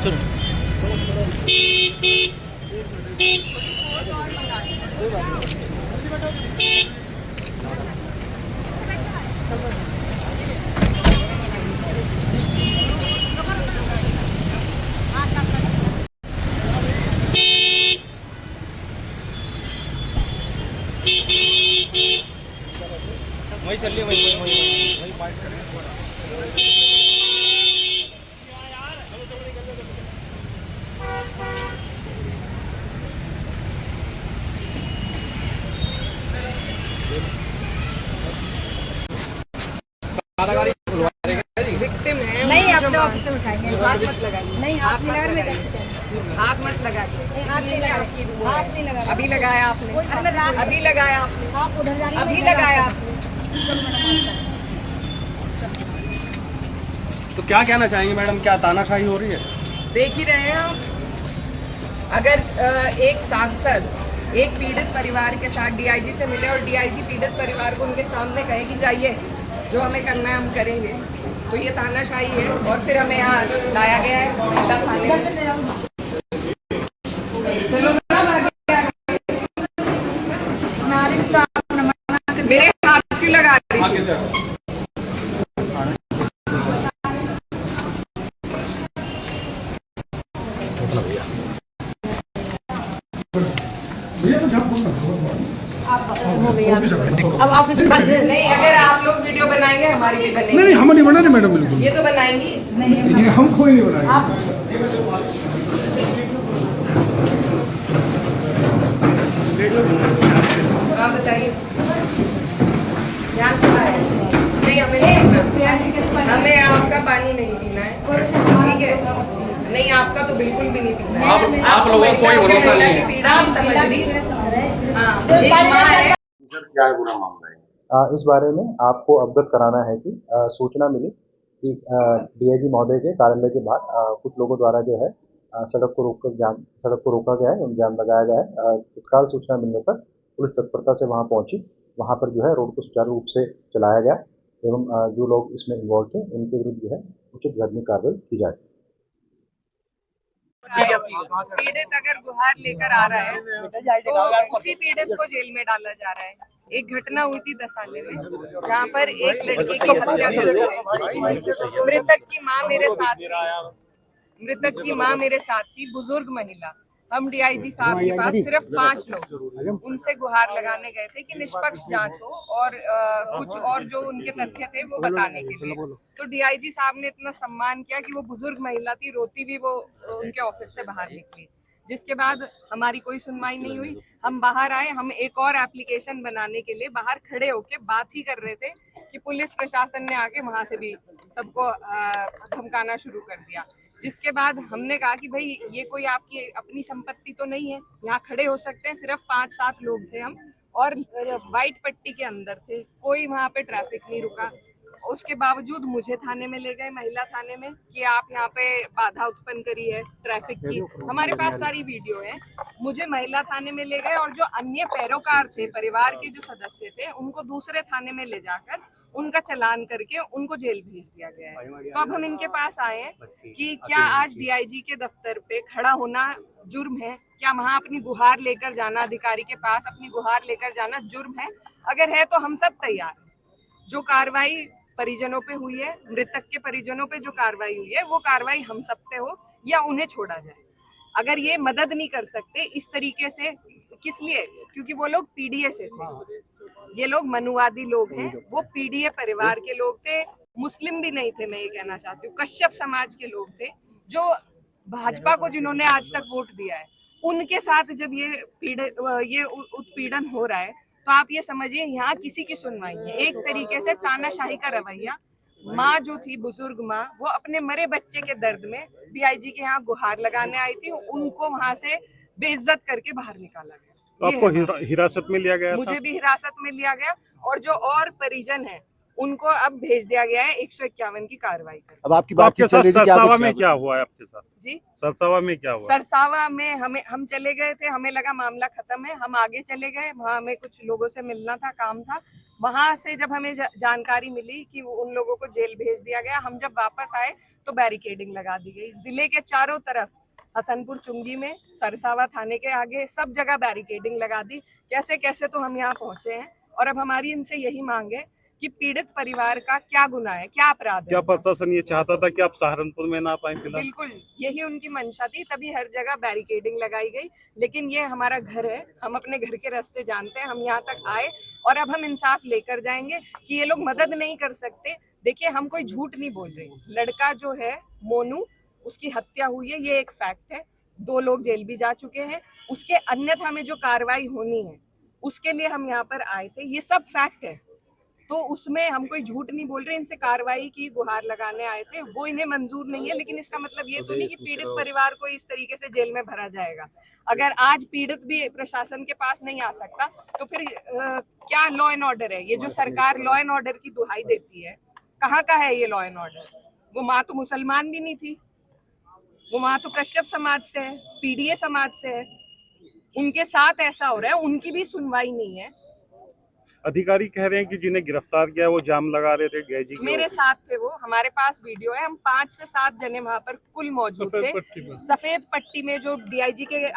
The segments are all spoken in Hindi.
वही चल रही वही बाइट करें। विक्टिम है नहीं, आप ऑफिस में उठाएंगे। हाथ मत लगाइए। नहीं, हाथ नहीं लगा रहे। हाथ मत लगाइए। हाथ नहीं लगा रहे। हाथ नहीं लगा रहे। अभी लगाया आपने। अभी लगाया आपने। आप उधर जा रही हैं, अभी मैं लगाया आपने। तो क्या कहना चाहेंगे मैडम, क्या तानाशाही हो रही है? देख ही रहे हैं आप। अगर एक सांसद एक पीड़ित परिवार के साथ डीआईजी से मिले और डीआईजी पीड़ित परिवार को उनके सामने कहे कि जाइए जो हमें करना है हम करेंगे, तो ये तानाशाही है। और फिर हमें यहाँ लाया गया है महिला थाने में। मेरे हाथ क्यों लगा रही है? अब ऑफिस नहीं, अगर आप लोग वीडियो बनाएंगे हमारी भी बनेगी। नहीं हम नहीं बना रहे मैडम, बिल्कुल ये तो बनाएंगी। ये हम कोई नहीं बनाएंगे। आप बताइए यहाँ क्या है? नहीं, हमें नहीं पीना। हमें आपका पानी नहीं पीना है, ठीक है? नहीं, आपका तो बिल्कुल भी नहीं पीना है। आप लोगों को कोई भरोसा नहीं है। पीड़ा आप समझ रही। हाँ, एक माँ है। क्या है पूरा मामला है? इस बारे में आपको अवगत कराना है कि सूचना मिली कि डीआईजी महोदय के कार्यालय के बाहर कुछ लोगों द्वारा जो है सड़क को रोका गया है, जाम लगाया गया है। तत्काल सूचना मिलने पर पुलिस तत्परता से वहां पहुंची। वहां पर जो है रोड को सुचारू रूप से चलाया गया एवं जो लोग इसमें इन्वॉल्व थे उनके विरुद्ध जो है उचित दंडनीय कार्रवाई की जाए। पीड़ित अगर गुहार लेकर आ रहा है तो उसी पीड़ित को जेल में डाला जा रहा है। एक घटना हुई थी दसाले में जहाँ पर एक लड़के की हत्या कर दी। मृतक की माँ मेरे साथ थी, बुजुर्ग महिला। हम डीआईजी साहब के पास सिर्फ 5 लोग उनसे गुहार लगाने गए थे कि निष्पक्ष जांच हो और कुछ और जो उनके तथ्य थे वो बताने के लिए। तो डीआईजी साहब ने इतना सम्मान किया कि वो बुजुर्ग महिला थी, रोती भी वो उनके ऑफिस से बाहर निकली। जिसके बाद हमारी कोई सुनवाई नहीं हुई। हम बाहर आए, हम एक और एप्लीकेशन बनाने के लिए बाहर खड़े होके बात ही कर रहे थे कि पुलिस प्रशासन ने आके वहां से भी सबको धमकाना शुरू कर दिया। जिसके बाद हमने कहा कि भाई ये कोई आपकी अपनी संपत्ति तो नहीं है, यहाँ खड़े हो सकते हैं। सिर्फ 5-7 लोग थे हम और वाइट पट्टी के अंदर थे, कोई वहाँ पे ट्रैफिक नहीं रुका। उसके बावजूद मुझे थाने में ले गए, महिला थाने में, कि आप यहाँ पे बाधा उत्पन्न करी है ट्रैफिक की। हमारे पास सारी वीडियो है। मुझे महिला थाने में ले गए और जो अन्य पैरोकार थे, परिवार के जो सदस्य थे, उनको दूसरे थाने में ले जाकर उनका चालान करके उनको जेल भेज दिया गया है। तो अब हम इनके पास आए हैं कि क्या आज डीआईजी के दफ्तर पे खड़ा होना जुर्म है? क्या वहां अपनी गुहार लेकर जाना, अधिकारी के पास अपनी गुहार लेकर जाना जुर्म है? अगर है तो हम सब तैयार हैं। जो कार्रवाई परिजनों पे हुई है, मृतक के परिजनों पे जो कार्रवाई हुई है, वो कार्रवाई हम सब पे हो या उन्हें छोड़ा जाए। अगर ये मदद नहीं कर सकते इस तरीके से, किस लिए? क्योंकि वो लोग पीडीए से थे। ये लोग मनुवादी लोग हैं, वो पीडीए परिवार के लोग थे। मुस्लिम भी नहीं थे, मैं ये कहना चाहती हूँ। कश्यप समाज के लोग थे जो भाजपा को जिन्होंने आज तक वोट दिया है, उनके साथ जब ये उत्पीड़न हो रहा है तो आप ये समझिए यहाँ किसी की सुनवाई है। एक तरीके से तानाशाही का रवैया। माँ जो थी, बुजुर्ग माँ, वो अपने मरे बच्चे के दर्द में डीआईजी के यहाँ गुहार लगाने आई थी, उनको वहां से बेइज्जत करके बाहर निकाला गया। आपको हिरासत में लिया गया था? मुझे भी हिरासत में लिया गया और जो और परिजन है उनको अब भेज दिया गया है 151 की कार्रवाई कर। अब आपकी बातचीत चल रही थी, सरसावा में क्या हुआ है आपके साथ? जी, सरसावा में क्या हुआ? सरसावा में हम चले गए थे, हमें लगा मामला खत्म है, हम आगे चले गए, वहाँ हमें कुछ लोगों से मिलना था, काम था। वहां से जब हमें जानकारी मिली कि उन लोगों को जेल भेज दिया गया, हम जब वापस आए तो बैरिकेडिंग लगा दी गई। जिले के चारों तरफ, हसनपुर चुंगी में, सरसावा थाने के आगे, सब जगह बैरिकेडिंग लगा दी। कैसे कैसे तो हम यहाँ पहुंचे हैं। और अब हमारी इनसे यही मांग है कि पीड़ित परिवार का क्या गुनाह है, क्या अपराध है। क्या प्रशासन ये चाहता था कि आप सहारनपुर में ना पाए? फिलहाल बिल्कुल यही उनकी मंशा थी, तभी हर जगह बैरिकेडिंग लगाई गई। लेकिन ये हमारा घर है, हम अपने घर के रास्ते जानते हैं, हम यहाँ तक आए और अब हम इंसाफ लेकर जाएंगे कि ये लोग मदद नहीं कर सकते। देखिए, हम कोई झूठ नहीं बोल रहे। लड़का जो है मोनू, उसकी हत्या हुई है, ये एक फैक्ट है। 2 लोग जेल भी जा चुके हैं। उसके अन्यथा में जो कार्रवाई होनी है उसके लिए हम यहाँ पर आए थे, ये सब फैक्ट है। तो उसमें हम कोई झूठ नहीं बोल रहे। इनसे कार्रवाई की गुहार लगाने आए थे, वो इन्हें मंजूर नहीं है। लेकिन इसका मतलब ये तो नहीं कि पीड़ित परिवार को इस तरीके से जेल में भरा जाएगा। अगर आज पीड़ित भी प्रशासन के पास नहीं आ सकता तो फिर क्या लॉ एंड ऑर्डर है? ये जो सरकार लॉ एंड ऑर्डर की दुहाई देती है, कहाँ का है ये लॉ एंड ऑर्डर? वो माँ तो मुसलमान भी नहीं थी, वो माँ तो कश्यप समाज से है, पीडीए समाज से है। उनके साथ ऐसा हो रहा है, उनकी भी सुनवाई नहीं है। अधिकारी कह रहे हैं कि जिन्हें गिरफ्तार किया वो जाम लगा रहे थे डीआईजी के। मेरे साथ थे वो, हमारे पास वीडियो है। हम 5 से 7 जने वहां पर कुल मौजूद थे। सफेद पट्टी में जो डीआईजी के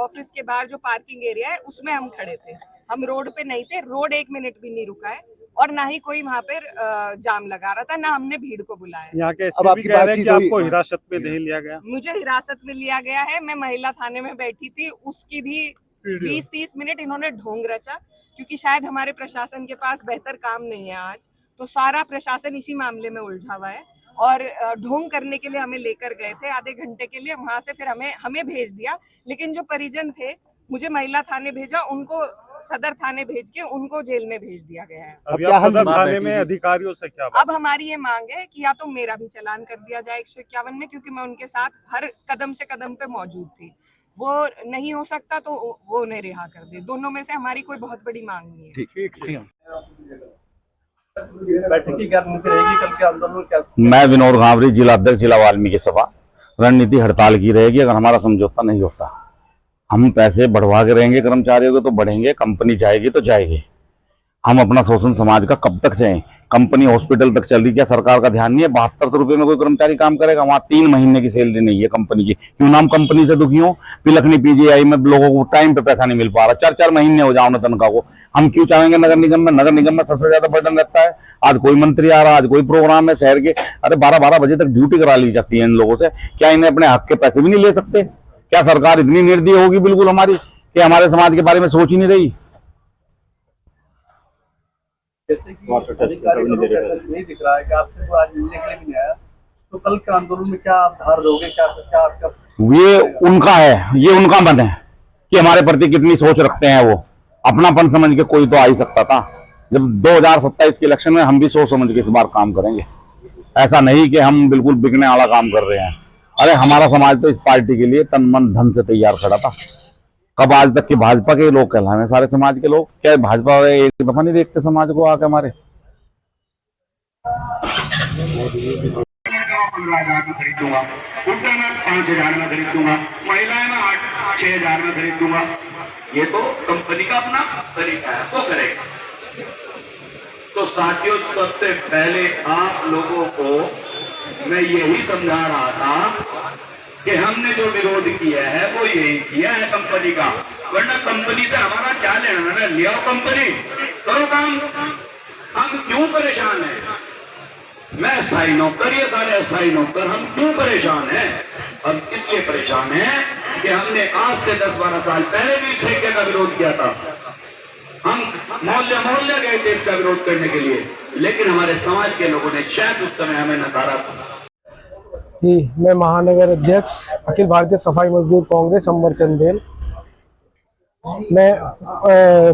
ऑफिस के बाहर जो पार्किंग एरिया है उसमें हम खड़े थे। हम रोड पे नहीं थे, रोड 1 मिनट भी नहीं रुका है और ना ही कोई वहाँ पर जाम लगा रहा था, ना हमने भीड़ को बुलाया। यहाँ के एसपी भी कह रहे हैं कि आपको हिरासत में नहीं लिया गया। मुझे हिरासत में लिया गया है। मैं महिला थाने में बैठी थी, उसकी भी 20-30 मिनट इन्होंने ढोंग रचा, क्योंकि शायद हमारे प्रशासन के पास बेहतर काम नहीं है आज। तो सारा प्रशासन इसी मामले में उलझा हुआ है और ढोंग करने के लिए हमें लेकर गए थे आधे घंटे के लिए। वहां से फिर हमें भेज दिया। लेकिन जो परिजन थे, मुझे महिला थाने भेजा, उनको सदर थाने भेज के उनको जेल में भेज दिया गया है। अब आप सदर थाने में अधिकारियों से क्या बात? अब हमारी ये मांग है कि या तो मेरा भी चालान कर दिया जाए 151 में, क्योंकि मैं उनके साथ हर कदम से कदम पे मौजूद थी। वो नहीं हो सकता तो वो उन्हें रिहा कर दे। दोनों में से हमारी कोई बहुत बड़ी मांग नहीं है। ठीक। बैठक की क्या रणनीति रहेगी कल के आंदोलन में? क्या मैं विनोद घावरी, जिला अध्यक्ष जिला वाल्मीकि सभा। रणनीति हड़ताल की रहेगी। अगर हमारा समझौता नहीं होता, हम पैसे बढ़वा के रहेंगे कर्मचारियों के तो बढ़ेंगे, कंपनी जाएगी तो जाएगी। हम अपना शोषण समाज का कब तक सहें? कंपनी हॉस्पिटल तक चल रही, क्या सरकार का ध्यान नहीं है? 7200 रुपये में कोई कर्मचारी काम करेगा? वहाँ 3 महीने की सैलरी नहीं है कंपनी की। क्यों नाम कंपनी से दुखी हो? पिलखनी पीजीआई में लोगों को टाइम पे पैसा नहीं मिल पा रहा, 4-4 महीने हो जाओ ना तनख्वाह को। हम क्यों चाहेंगे नगर निगम में? नगर निगम में सबसे ज्यादा बर्डन रहता है। आज कोई मंत्री आ रहा, आज कोई प्रोग्राम है शहर के, अरे 12-12 बजे तक ड्यूटी करा ली जाती है इन लोगों से। क्या इन्हें अपने हक के पैसे भी नहीं ले सकते? क्या सरकार इतनी निर्दयी होगी बिल्कुल हमारी कि हमारे समाज के बारे में सोच ही नहीं रही? जैसे कि अधिकारी नहीं दिख रहा है कि आपसे तो आज मिलने के लिए भी नहीं आया, तो कल के आंदोलन में क्या आप धार दोगे? क्या आपका? ये उनका है, ये उनका मन है कि हमारे प्रति कितनी सोच रखते हैं। वो अपनापन समझ के कोई तो आ ही सकता था। जब 2027 के इलेक्शन में हम भी सोच समझ के इस बार काम करेंगे। ऐसा नहीं कि हम बिल्कुल बिकने वाला काम कर रहे हैं। अरे हमारा समाज तो इस पार्टी के लिए तन मन धन से तैयार खड़ा था। कब आज तक कि भाजपा के लोग कहलाए सारे समाज के लोग? क्या भाजपा वाले एक दफा नहीं देखते समाज को आके हमारे? 15,000 में खरीद दूंगा, उनका मैं 5,000 में खरीद दूंगा, महिलाएं मैं 8-6,000 में खरीद दूंगा। ये तो कंपनी का अपना तरीका है, वो करेगा। तो साथियों, सबसे पहले आप लोगों को मैं यही समझा रहा था कि हमने जो विरोध किया है वो यही किया है कंपनी का। वरना कंपनी से हमारा क्या लेना है? ले आओ कंपनी, करो काम। हम क्यों परेशान हैं? मैं स्थायी नौकर, ये सारे स्थायी नौकर, हम क्यों परेशान हैं? हम इसलिए परेशान हैं कि हमने आज से 10-12 साल पहले भी ठेके का विरोध किया था। हम मोहल्ले गए थे इसका विरोध करने के लिए, लेकिन हमारे समाज के लोगों ने शायद उस समय हमें नकारा था। जी, मैं महानगर अध्यक्ष अखिल भारतीय सफाई मजदूर कांग्रेस अंबर चंदेल। मैं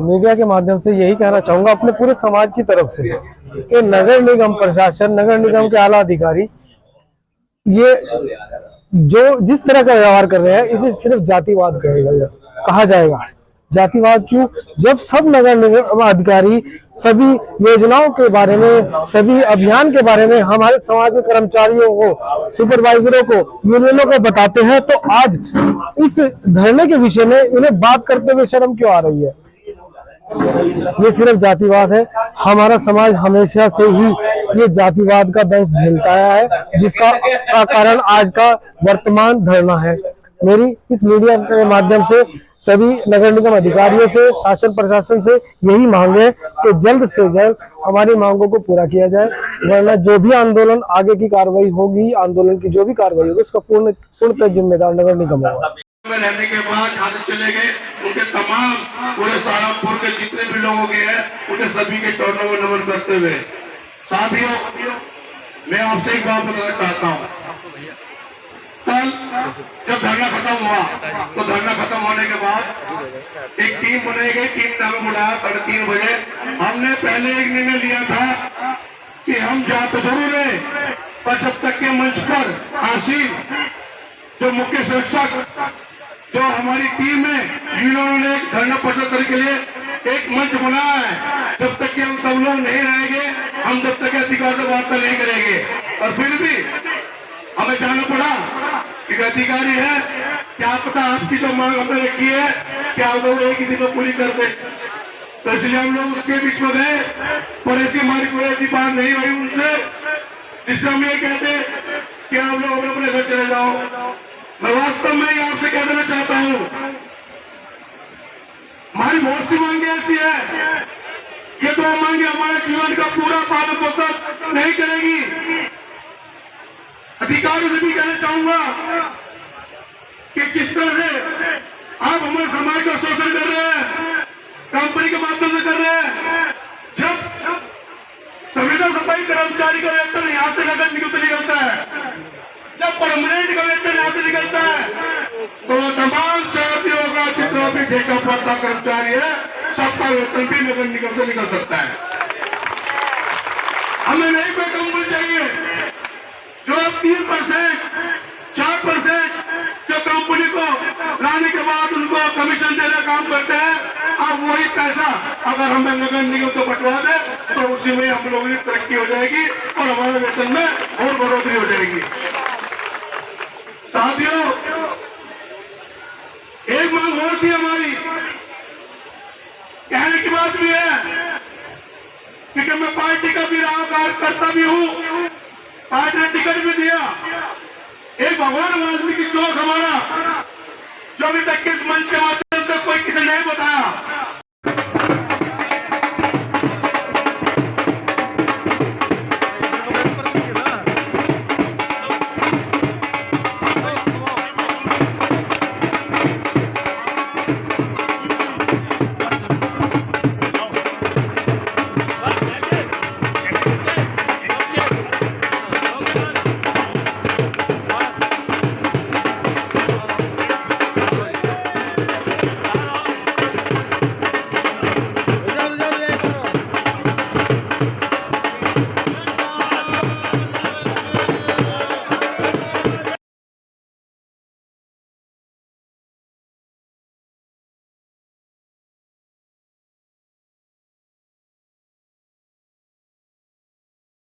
मीडिया के माध्यम से यही कहना चाहूंगा अपने पूरे समाज की तरफ से कि नगर निगम प्रशासन, नगर निगम के आला अधिकारी ये जो जिस तरह का व्यवहार कर रहे हैं, इसे सिर्फ जातिवाद कहा जाएगा। जातिवाद क्यों, जब सब नगर निगम अधिकारी सभी योजनाओं के बारे में, सभी अभियान के बारे में हमारे समाज के कर्मचारियों को, सुपरवाइजरों को, यूनियनों को बताते हैं, तो आज इस धरने के विषय में उन्हें बात करते हुए शर्म क्यों आ रही है? ये सिर्फ जातिवाद है। हमारा समाज हमेशा से ही ये जातिवाद का दंश झेलता आया है, जिसका कारण आज का वर्तमान धरना है। मेरी इस मीडिया के माध्यम से सभी नगर निगम अधिकारियों से, शासन प्रशासन से यही मांग है कि जल्द से जल्द हमारी मांगों को पूरा किया जाए, वरना जो भी आंदोलन आगे की कार्रवाई होगी, आंदोलन की जो भी कार्रवाई होगी, उसका पूर्णतः जिम्मेदार नगर निगम होगा। में रहने के बाद यहाँ से चले गए, उनके तमाम पूरे सहारनपुर के जितने भी लोगों के हैं, उनके सभी के चरणों में नमन करते हुए, साथियों मैं आपसे एक बात बताना चाहता हूँ। कल जब धरना खत्म हुआ, तो धरना खत्म होने के बाद एक टीम बनाई गई, टीम ने हमें बुलाया 3:30 बजे। हमने पहले एक निर्णय लिया था कि हम जा तो जरूर है, पर जब तक के मंच पर आसीन जो मुख्य सुरक्षा जो हमारी टीम है, जिन्होंने एक धरना प्रदर्शन के लिए एक मंच बनाया है, जब तक कि हम सब लोग नहीं रहेंगे, हम जब तक अधिकार से वार्ता नहीं करेंगे। और फिर भी हमें जाना पड़ा, एक अधिकारी है, क्या पता आपकी जो मांग हमने रखी है क्या हम लोग एक ही दिन में पूरी कर दे, तो इसलिए हम लोग उसके बीच में गए, पर ऐसी हमारी कोई ऐसी बात नहीं हुई उनसे जिससे हम ये कहते कि आप लोग अपने घर चले जाओ। मैं वास्तव में आपसे कह देना चाहता हूं, हमारी बहुत सी मांगे ऐसी है, ये दो मांगे हमारे जीवन का पूरा पालन पोषण नहीं करेगी। अधिकारियों से भी कहना चाहूंगा कि जिस तरह से आप हमारे समाज का शोषण कर रहे हैं, कंपनी के माध्यम से कर रहे हैं, जब संविदा सफाई कर्मचारी का वेतन यहाँ से नगर निगम से निकलता है, जब परमानेंट का वेतन यहाँ से निकलता है, तो वो तमाम साथियों का जितना भी ठेका पड़ता कर्मचारी है, सबका वेतन भी नगर निगम से निकल सकता है। हमें नहीं कोई कंपनी चाहिए जो 3%, 4% जो कंपनी को लाने के बाद उनको कमीशन देने काम करते हैं, अब वही पैसा अगर हमें नगर निगम को बंटवा दे तो उसी में हम लोगों की तरक्की हो जाएगी और हमारे वेतन में और बढ़ोतरी हो जाएगी। साथियों, एक मांग और थी हमारी, कहने की बात भी है, क्योंकि मैं पार्टी का भी रहा कार्यकर्ता भी हूं, पार्टी ने टिकट भी दिया। एक भगवान वाल्मीकि चौक हमारा, जो अभी तक के इस मंच के माध्यम से कोई किसी नहीं बताया,